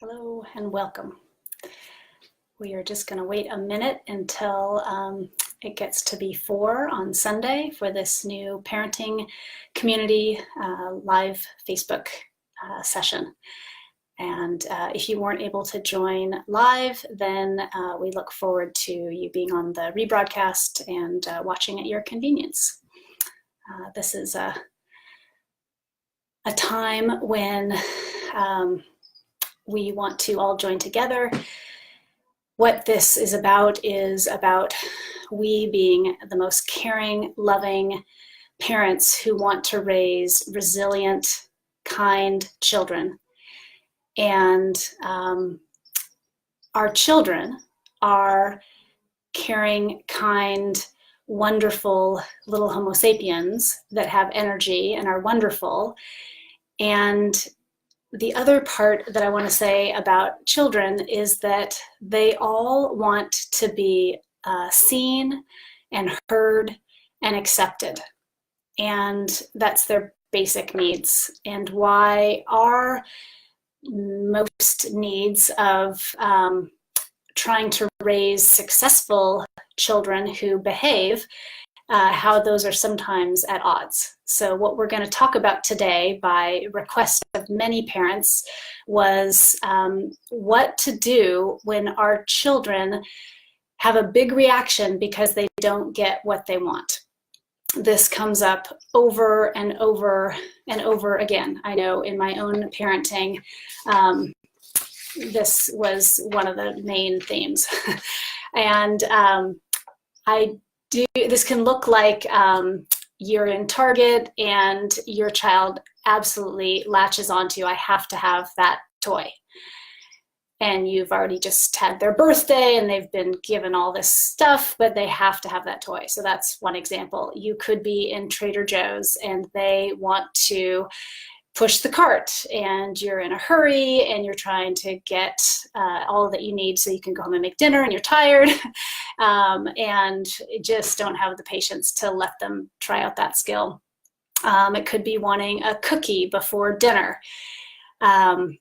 Hello and welcome. We are just going to wait a minute until it gets to be 4 on Sunday for this new parenting community live Facebook session. And if you weren't able to join live, then we look forward to you being on the rebroadcast and watching at your convenience. This is a time when we want to all join together. What this is about we being the most caring, loving parents who want to raise resilient, kind children. And our children are caring, kind, wonderful little Homo sapiens that have energy and are wonderful. And the other part that I want to say about children is that they all want to be seen and heard and accepted. And that's their basic needs. And why our most needs of trying to raise successful children who behave, how those are sometimes at odds. So what we're going to talk about today by request of many parents was what to do when our children have a big reaction because they don't get what they want. This comes up over and over and over again. I know in my own parenting, this was one of the main themes. And this can look like you're in Target and your child absolutely latches onto, I have to have that toy. And you've already just had their birthday and they've been given all this stuff, but they have to have that toy. So that's one example. You could be in Trader Joe's and they want to push the cart and you're in a hurry and you're trying to get all that you need so you can go home and make dinner and you're tired and just don't have the patience to let them try out that skill. It could be wanting a cookie before dinner. And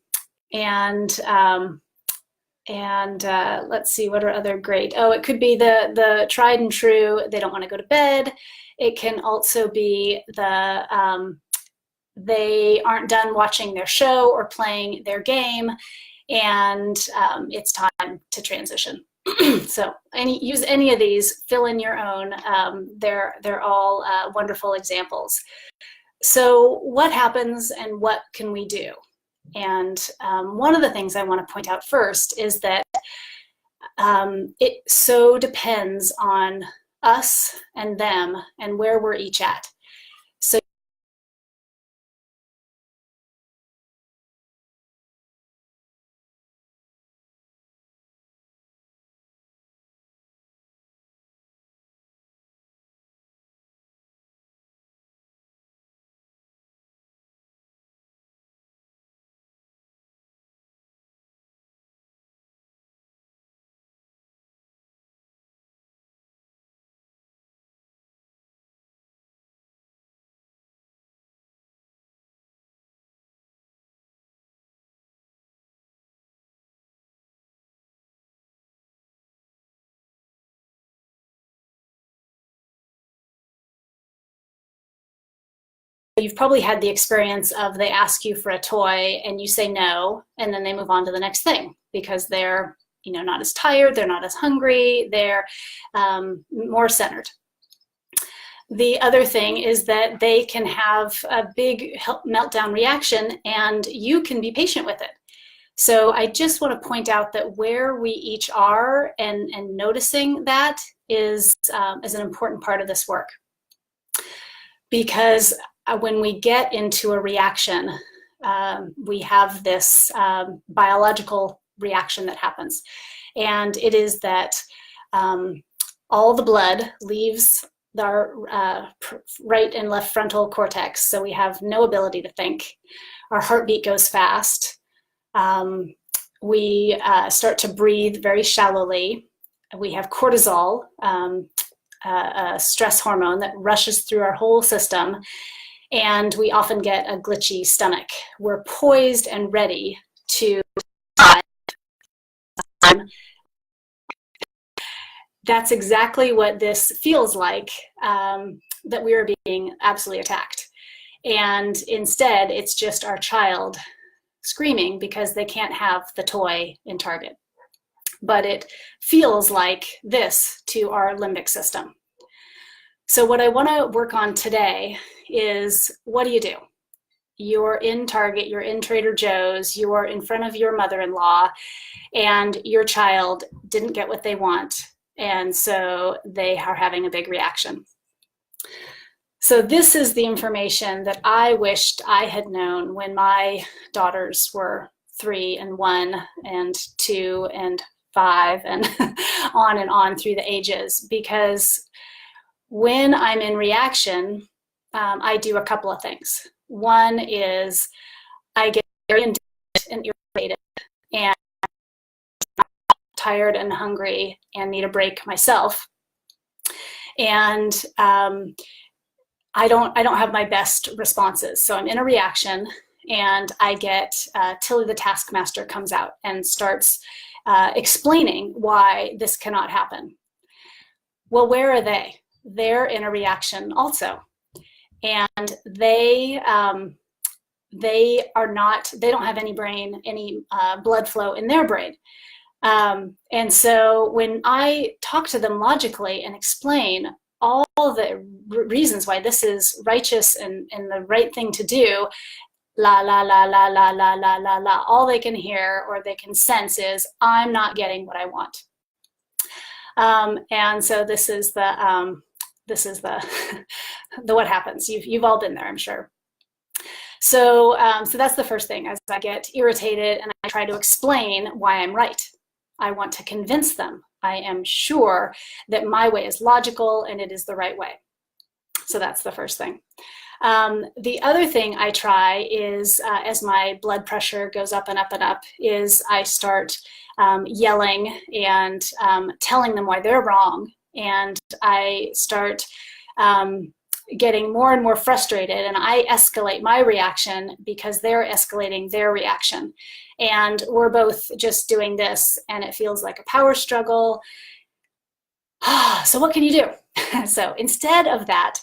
let's see, what are other great? Oh, it could be the tried and true, they don't want to go to bed. It can also be they aren't done watching their show or playing their game, and it's time to transition. So use any of these, fill in your own. They're all wonderful examples. So what happens and what can we do? And one of the things I want to point out first is that it so depends on us and them and where we're each at. So you've probably had the experience of they ask you for a toy and you say no, and then they move on to the next thing because they're not as tired, they're not as hungry, they're more centered. The other thing is that they can have a big meltdown reaction and you can be patient with it. So I just want to point out that where we each are and noticing that is an important part of this work. Because when we get into a reaction, we have this biological reaction that happens. And it is that all the blood leaves our right and left frontal cortex. So we have no ability to think. Our heartbeat goes fast. We start to breathe very shallowly. We have cortisol, a stress hormone that rushes through our whole system. And we often get a glitchy stomach. We're poised and ready to die That's exactly what this feels like, that we are being absolutely attacked. And instead, it's just our child screaming because they can't have the toy in Target. But it feels like this to our limbic system. So what I want to work on today is, what do? You're in Target, you're in Trader Joe's, you're in front of your mother-in-law, and your child didn't get what they want, and so they are having a big reaction. So this is the information that I wished I had known when my daughters were 3 and 1 and 2 and 5 and on through the ages, because when I'm in reaction, I do a couple of things. One is I get very indignant and irritated and tired and hungry and need a break myself. And I don't have my best responses. So I'm in a reaction, and I get Tilly the taskmaster comes out and starts explaining why this cannot happen. Well, where are they? They're in a reaction also. And they don't have any blood flow in their brain. And so when I talk to them logically and explain all the reasons why this is righteous and the right thing to do, la, la, la, la, la, la, la, la, la, all they can hear or they can sense is, I'm not getting what I want. And so this is the what happens. You've all been there, I'm sure. So that's the first thing, as I get irritated and I try to explain why I'm right. I want to convince them. I am sure that my way is logical and it is the right way. So that's the first thing. The other thing I try is, as my blood pressure goes up and up and up, is I start yelling and telling them why they're wrong. And I start getting more and more frustrated, and I escalate my reaction because they're escalating their reaction. And we're both just doing this, and it feels like a power struggle. So what can you do? So instead of that,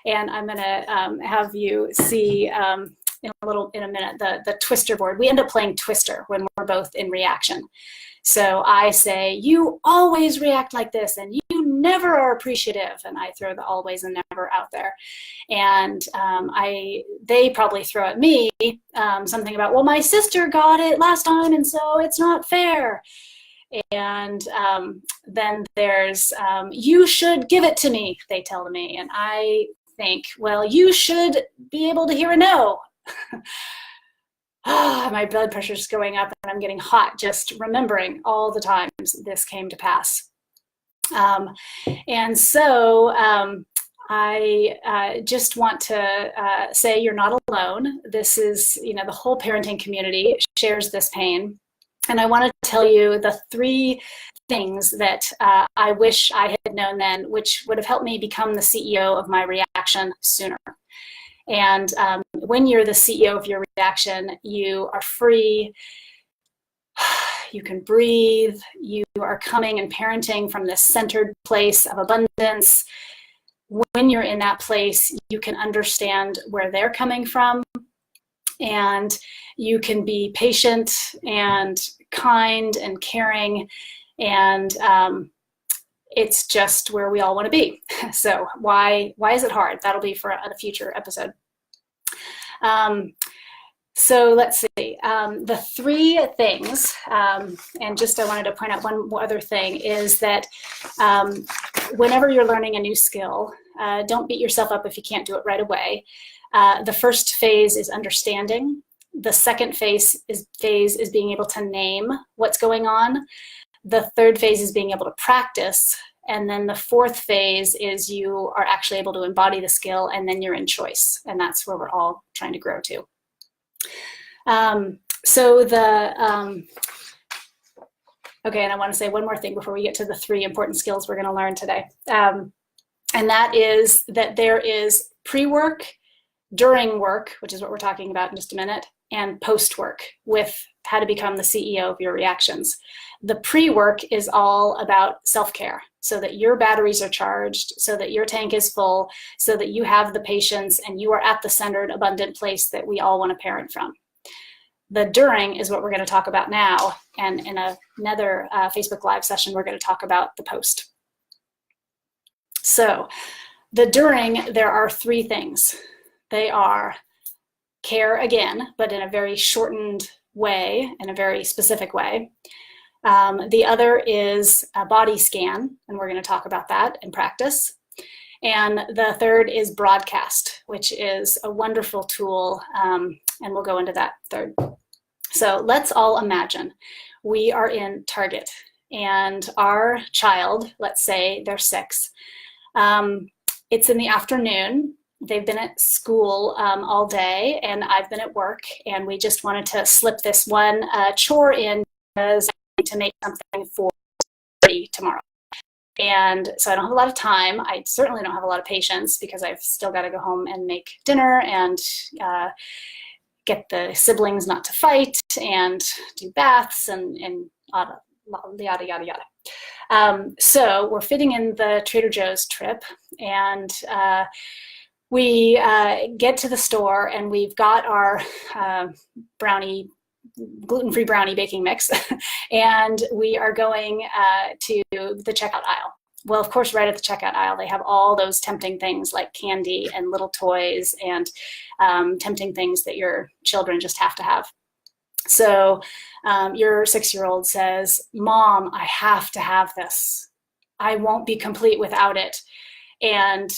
and I'm gonna have you see in a minute the twister board. We end up playing twister when we're both in reaction. So I say, you always react like this, and you never are appreciative, and I throw the always and never out there. And they probably throw at me something about, well, my sister got it last time, and so it's not fair. And then there's, you should give it to me, they tell me. And I think, well, you should be able to hear a no. My blood pressure's going up and I'm getting hot just remembering all the times this came to pass. And so I just want to say you're not alone. This is, the whole parenting community shares this pain. And I want to tell you the 3 things that I wish I had known then, which would have helped me become the CEO of my reaction sooner. And when you're the CEO of your reaction, you are free, you can breathe, you are coming and parenting from this centered place of abundance. When you're in that place, you can understand where they're coming from, and you can be patient and kind and caring, and it's just where we all want to be. So why is it hard? That'll be for a future episode. So let's see, the 3 things, and just I wanted to point out one other thing, is that whenever you're learning a new skill, don't beat yourself up if you can't do it right away. The first phase is understanding. The second phase is being able to name what's going on. The third phase is being able to practice. And then the 4th phase is you are actually able to embody the skill, and then you're in choice. And that's where we're all trying to grow to. Okay, and I want to say one more thing before we get to the 3 important skills we're going to learn today. And that is that there is pre-work, during work, which is what we're talking about in just a minute, and post-work with how to become the CEO of your reactions. The pre-work is all about self-care, so that your batteries are charged, so that your tank is full, so that you have the patience and you are at the centered, abundant place that we all want to parent from. The during is what we're going to talk about now, and in another Facebook Live session, we're going to talk about the post. So the during, there are three things. They are care again, but in a very shortened way, in a very specific way. The other is a body scan, and we're going to talk about that in practice. And the third is broadcast, which is a wonderful tool, and we'll go into that third. So let's all imagine we are in Target, and our child, let's say they're 6, it's in the afternoon. They've been at school all day, and I've been at work, and we just wanted to slip this one chore in because I need to make something for tomorrow. And so I don't have a lot of time. I certainly don't have a lot of patience because I've still got to go home and make dinner and get the siblings not to fight and do baths and yada, yada, yada, yada. So we're fitting in the Trader Joe's trip, and we get to the store, and we've got our gluten-free brownie baking mix, and we are going to the checkout aisle. Well, of course, right at the checkout aisle, they have all those tempting things like candy and little toys and tempting things that your children just have to have. So your 6-year-old says, "Mom, I have to have this. I won't be complete without it." And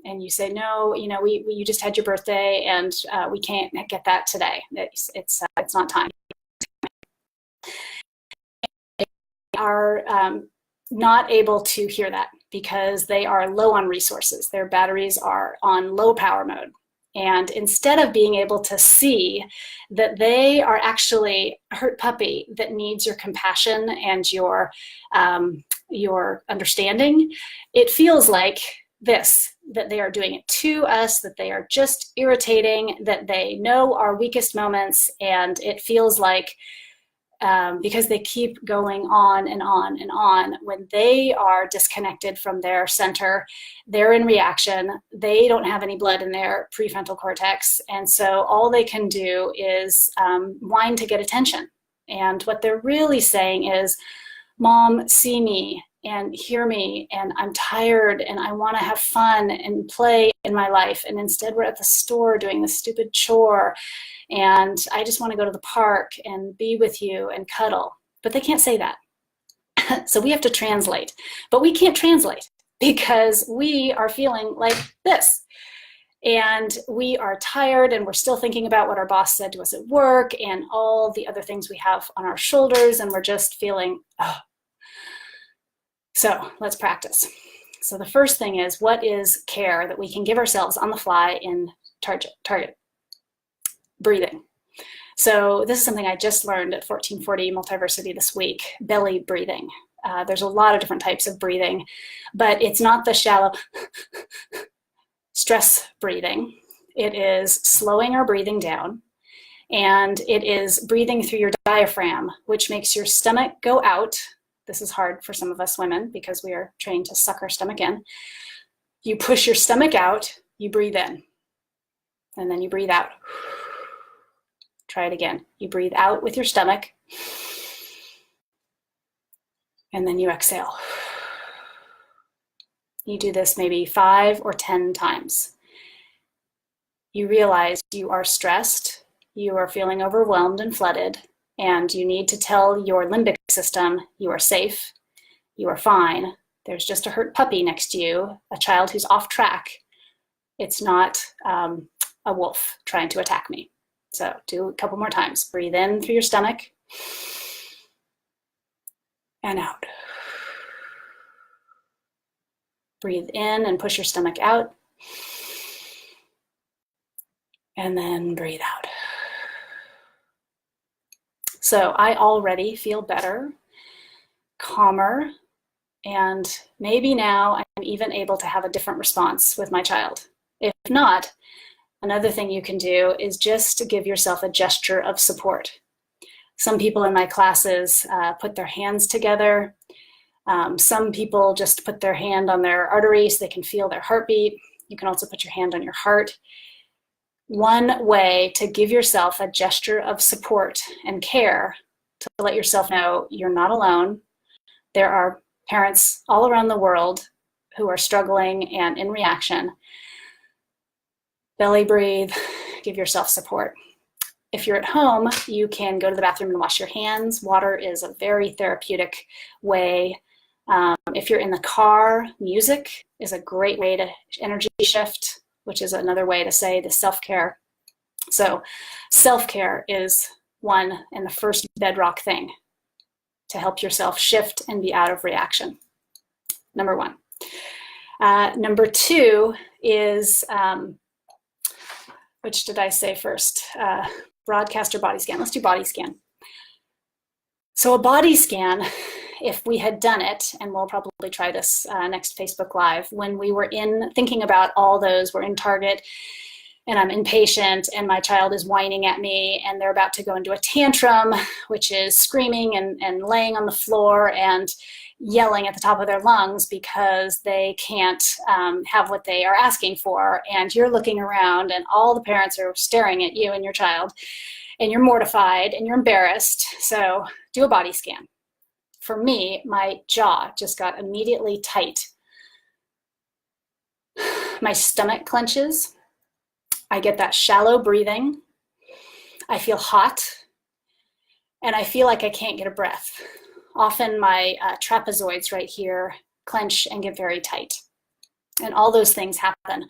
you say, "No, you just had your birthday, and we can't get that today. It's not time." They are not able to hear that because they are low on resources. Their batteries are on low power mode. And instead of being able to see that they are actually a hurt puppy that needs your compassion and your understanding, it feels like that they are doing it to us, that they are just irritating, that they know our weakest moments, and it feels like because they keep going on and on and on, when they are disconnected from their center, they're in reaction, they don't have any blood in their prefrontal cortex, and so all they can do is whine to get attention. And what they're really saying is, "Mom, see me and hear me, and I'm tired, and I want to have fun and play in my life, and instead we're at the store doing this stupid chore, and I just want to go to the park and be with you and cuddle." But they can't say that. So we have to translate. But we can't translate because we are feeling like this. And we are tired, and we're still thinking about what our boss said to us at work and all the other things we have on our shoulders, and we're just feeling, oh. So let's practice. So the first thing is, what is care that we can give ourselves on the fly in Target? Breathing. So this is something I just learned at 1440 Multiversity this week, belly breathing. There's a lot of different types of breathing, but it's not the shallow stress breathing. It is slowing our breathing down, and it is breathing through your diaphragm, which makes your stomach go out. This is hard for some of us women because we are trained to suck our stomach in. You push your stomach out, you breathe in, and then you breathe out. Try it again. You breathe out with your stomach, and then you exhale. You do this maybe 5 or 10 times. You realize you are stressed, you are feeling overwhelmed and flooded, and you need to tell your limbic system you are safe, you are fine. There's just a hurt puppy next to you, a child who's off track. It's not a wolf trying to attack me. So do a couple more times. Breathe in through your stomach and out. Breathe in and push your stomach out. And then breathe out. So I already feel better, calmer, and maybe now I'm even able to have a different response with my child. If not, another thing you can do is just to give yourself a gesture of support. Some people in my classes put their hands together. Some people just put their hand on their artery so they can feel their heartbeat. You can also put your hand on your heart. One way to give yourself a gesture of support and care, to let yourself know you're not alone. There are parents all around the world who are struggling and in reaction. Belly breathe, give yourself support. If you're at home, you can go to the bathroom and wash your hands. Water is a very therapeutic way. If you're in the car, music is a great way to energy shift, which is another way to say the self-care. So self-care is one and the first bedrock thing to help yourself shift and be out of reaction. Number one. Number two is, which did I say first? Broadcast or body scan? Let's do body scan. So a body scan, if we had done it, and we'll probably try this next Facebook Live, when we were thinking about all those, we're in Target, and I'm impatient, and my child is whining at me, and they're about to go into a tantrum, which is screaming and laying on the floor and yelling at the top of their lungs because they can't have what they are asking for. And you're looking around, and all the parents are staring at you and your child, and you're mortified and you're embarrassed. So do a body scan. For me, my jaw just got immediately tight. My stomach clenches. I get that shallow breathing. I feel hot, and I feel like I can't get a breath. Often my trapezoids right here clench and get very tight. And all those things happen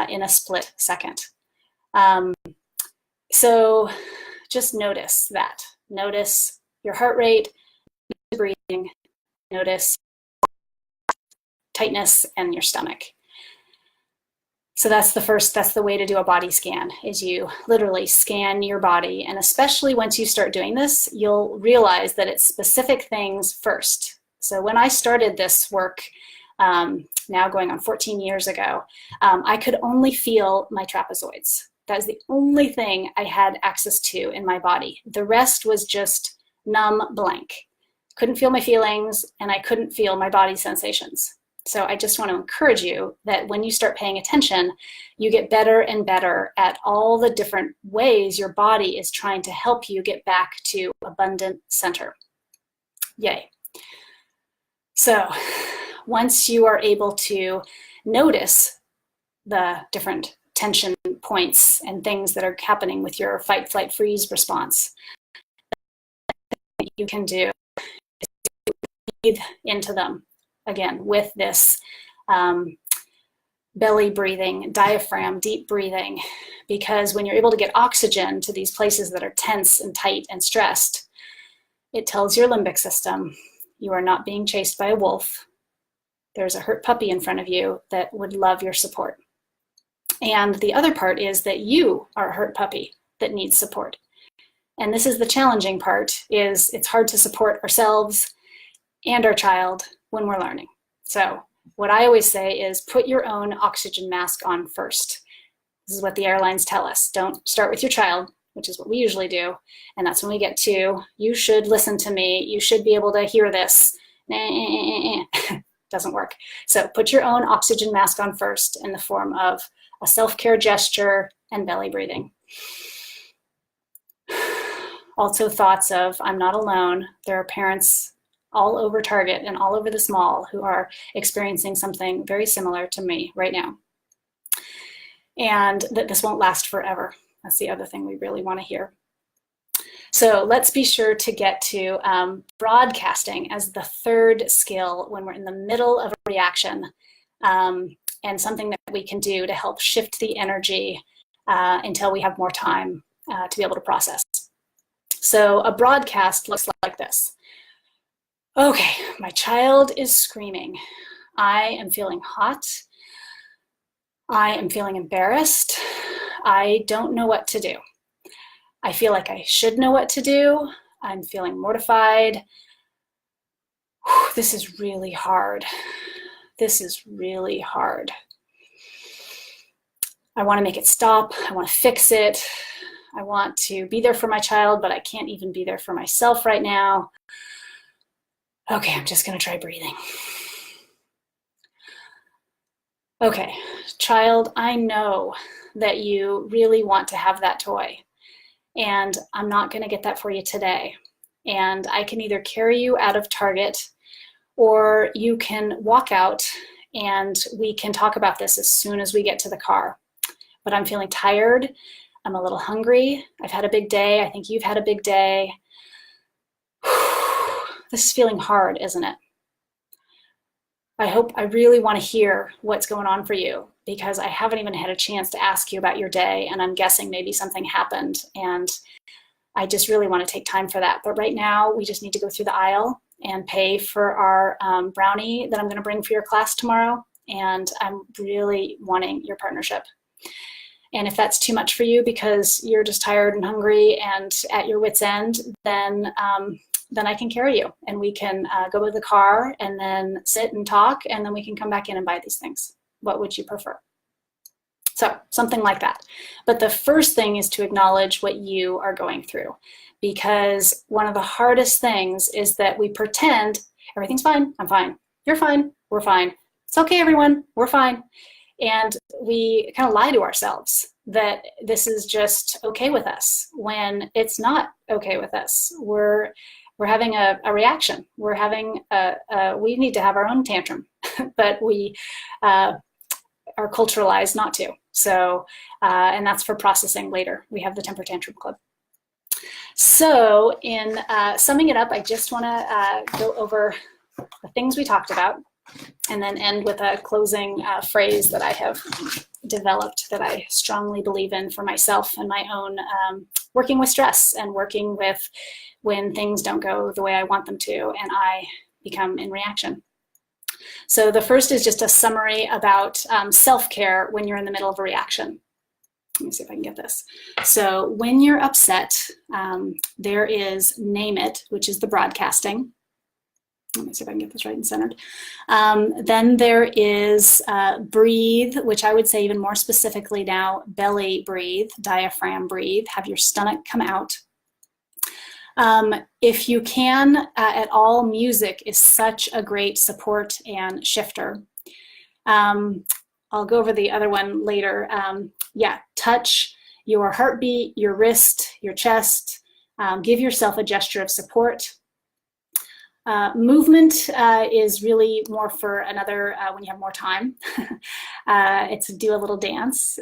in a split second. So just notice that. Notice your heart rate, breathing, notice tightness in your stomach. So that's the way to do a body scan, is you literally scan your body. And especially once you start doing this, you'll realize that it's specific things first. So when I started this work, now going on 14 years ago, I could only feel my trapezoids. That was the only thing I had access to in my body. The rest was just numb blank. Couldn't feel my feelings, and I couldn't feel my body sensations. So I just want to encourage you that when you start paying attention, you get better and better at all the different ways your body is trying to help you get back to abundant center. Yay. So once you are able to notice the different tension points and things that are happening with your fight, flight, freeze response, what you can do is breathe into them. Again, with this belly breathing, diaphragm, deep breathing, because when you're able to get oxygen to these places that are tense and tight and stressed, it tells your limbic system you are not being chased by a wolf. There's a hurt puppy in front of you that would love your support. And the other part is that you are a hurt puppy that needs support. And this is the challenging part, is it's hard to support ourselves and our child when we're learning. So what I always say is put your own oxygen mask on first. This is what the airlines tell us. Don't start with your child, which is what we usually do. And that's when we get to, you should listen to me. You should be able to hear this. Doesn't work. So put your own oxygen mask on first in the form of a self-care gesture and belly breathing. Also thoughts of, I'm not alone. There are parents all over Target and all over this mall who are experiencing something very similar to me right now. And that this won't last forever. That's the other thing we really want to hear. So let's be sure to get to broadcasting as the third skill when we're in the middle of a reaction, and something that we can do to help shift the energy until we have more time to be able to process. So a broadcast looks like this. Okay, my child is screaming. I am feeling hot. I am feeling embarrassed. I don't know what to do. I feel like I should know what to do. I'm feeling mortified. This is really hard. This is really hard. I want to make it stop. I want to fix it. I want to be there for my child, but I can't even be there for myself right now. Okay, I'm just going to try breathing. Okay, child, I know that you really want to have that toy, and I'm not going to get that for you today. And I can either carry you out of Target, or you can walk out and we can talk about this as soon as we get to the car. But I'm feeling tired. I'm a little hungry. I've had a big day. I think you've had a big day. This is feeling hard, isn't it? I really want to hear what's going on for you, because I haven't even had a chance to ask you about your day, and I'm guessing maybe something happened, and I just really want to take time for that. But right now, we just need to go through the aisle and pay for our brownie that I'm going to bring for your class tomorrow, and I'm really wanting your partnership. And if that's too much for you because you're just tired and hungry and at your wit's end, then I can carry you, and we can go to the car and then sit and talk, and then we can come back in and buy these things. What would you prefer? So something like that. But the first thing is to acknowledge what you are going through, because one of the hardest things is that we pretend everything's fine, I'm fine, you're fine, we're fine, it's okay everyone, we're fine. And we kind of lie to ourselves that this is just okay with us when it's not okay with us. We're having a reaction. We're having we need to have our own tantrum, but we are culturalized not to. So, and that's for processing later. We have the Temper Tantrum Club. So in summing it up, I just want to go over the things we talked about, and then end with a closing phrase that I have developed that I strongly believe in for myself and my own working with stress and working with when things don't go the way I want them to and I become in reaction. So the first is just a summary about self-care when you're in the middle of a reaction. Let me see if I can get this. So when you're upset, there is name it, which is the broadcasting. Let me see if I can get this right and centered. Then there is breathe, which I would say even more specifically now, belly breathe, diaphragm breathe, have your stomach come out. If you can at all, music is such a great support and shifter. I'll go over the other one later. Yeah, touch your heartbeat, your wrist, your chest. Give yourself a gesture of support. Movement is really more for another when you have more time. It's do a little dance.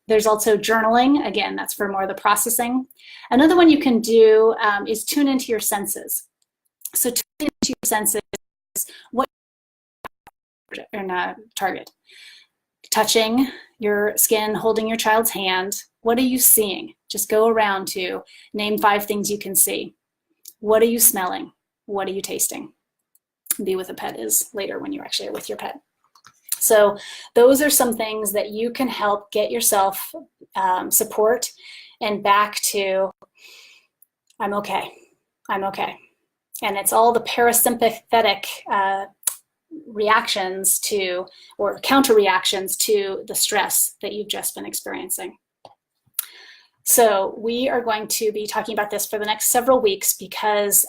There's also journaling. Again, that's for more of the processing. Another one you can do is tune into your senses. So tune into your senses. What in a target? Touching your skin, holding your child's hand. What are you seeing? Just go around to name 5 things you can see. What are you smelling? What are you tasting? Be with a pet is later when you actually are with your pet. So those are some things that you can help get yourself support and back to, I'm okay, I'm okay. And it's all the parasympathetic reactions to, or counter reactions to the stress that you've just been experiencing. So we are going to be talking about this for the next several weeks, because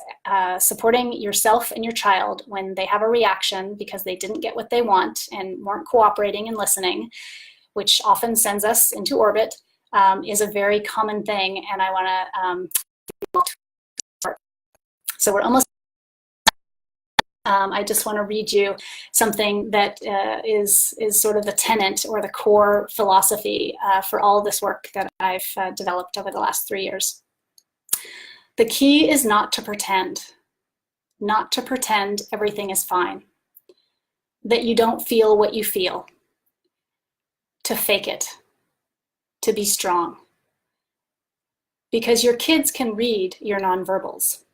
supporting yourself and your child when they have a reaction because they didn't get what they want and weren't cooperating and listening, which often sends us into orbit, is a very common thing, and I want to so we're almost I just want to read you something that is sort of the tenet or the core philosophy for all this work that I've developed over the last 3 years. The key is not to pretend everything is fine, that you don't feel what you feel, to fake it, to be strong. Because your kids can read your nonverbals.